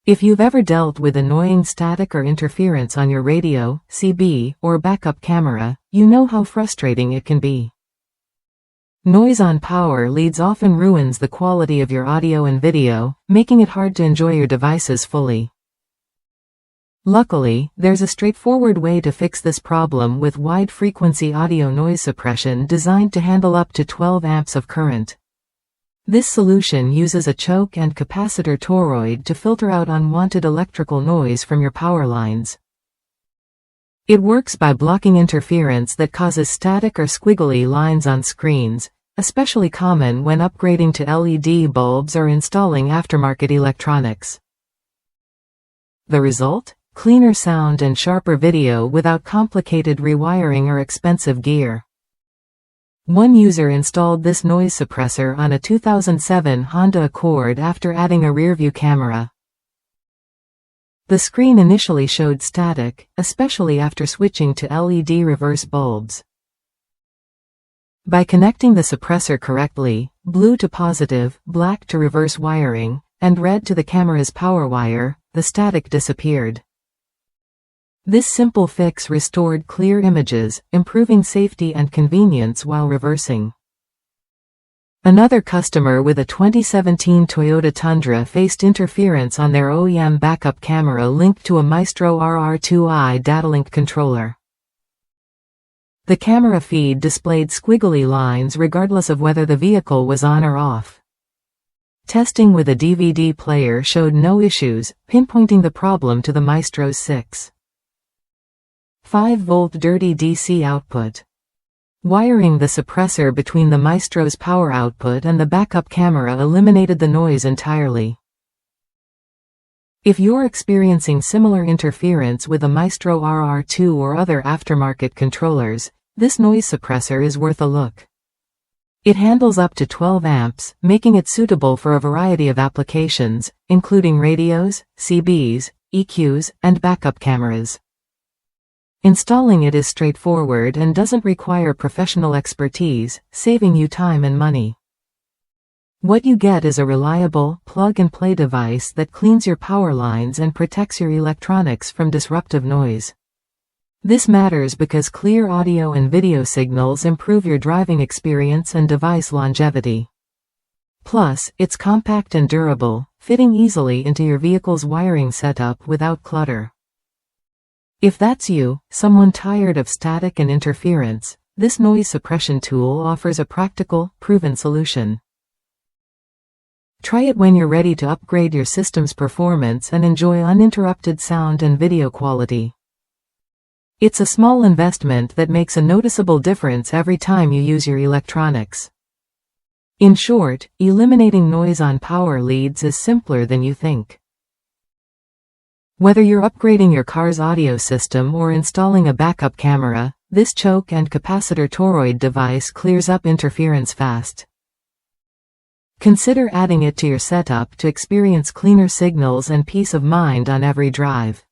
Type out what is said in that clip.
If you've ever dealt with annoying static or interference on your radio, CB, or backup camera, you know how frustrating it can be. Noise on power leads often ruins the quality of your audio and video, making it hard to enjoy your devices fully. Luckily, there's a straightforward way to fix this problem with wide-frequency audio noise suppression designed to handle up to 12 amps of current. This solution uses a choke and capacitor toroid to filter out unwanted electrical noise from your power lines. It works by blocking interference that causes static or squiggly lines on screens, especially common when upgrading to LED bulbs or installing aftermarket electronics. The result? Cleaner sound and sharper video without complicated rewiring or expensive gear. One user installed this noise suppressor on a 2007 Honda Accord after adding a rearview camera. The screen initially showed static, especially after switching to LED reverse bulbs. By connecting the suppressor correctly, blue to positive, black to reverse wiring, and red to the camera's power wire, the static disappeared. This simple fix restored clear images, improving safety and convenience while reversing. Another customer with a 2017 Toyota Tundra faced interference on their OEM backup camera linked to a Maestro RR2i datalink controller. The camera feed displayed squiggly lines regardless of whether the vehicle was on or off. Testing with a DVD player showed no issues, pinpointing the problem to the Maestro's 6.5-volt dirty DC output. Wiring the suppressor between the Maestro's power output and the backup camera eliminated the noise entirely. If you're experiencing similar interference with a Maestro RR2 or other aftermarket controllers, this noise suppressor is worth a look. It handles up to 12 amps, making it suitable for a variety of applications, including radios, CBs, EQs, and backup cameras. Installing it is straightforward and doesn't require professional expertise, saving you time and money. What you get is a reliable, plug-and-play device that cleans your power lines and protects your electronics from disruptive noise. This matters because clear audio and video signals improve your driving experience and device longevity. Plus, it's compact and durable, fitting easily into your vehicle's wiring setup without clutter. If that's you, someone tired of static and interference, this noise suppression tool offers a practical, proven solution. Try it when you're ready to upgrade your system's performance and enjoy uninterrupted sound and video quality. It's a small investment that makes a noticeable difference every time you use your electronics. In short, eliminating noise on power leads is simpler than you think. Whether you're upgrading your car's audio system or installing a backup camera, this choke and capacitor toroid device clears up interference fast. Consider adding it to your setup to experience cleaner signals and peace of mind on every drive.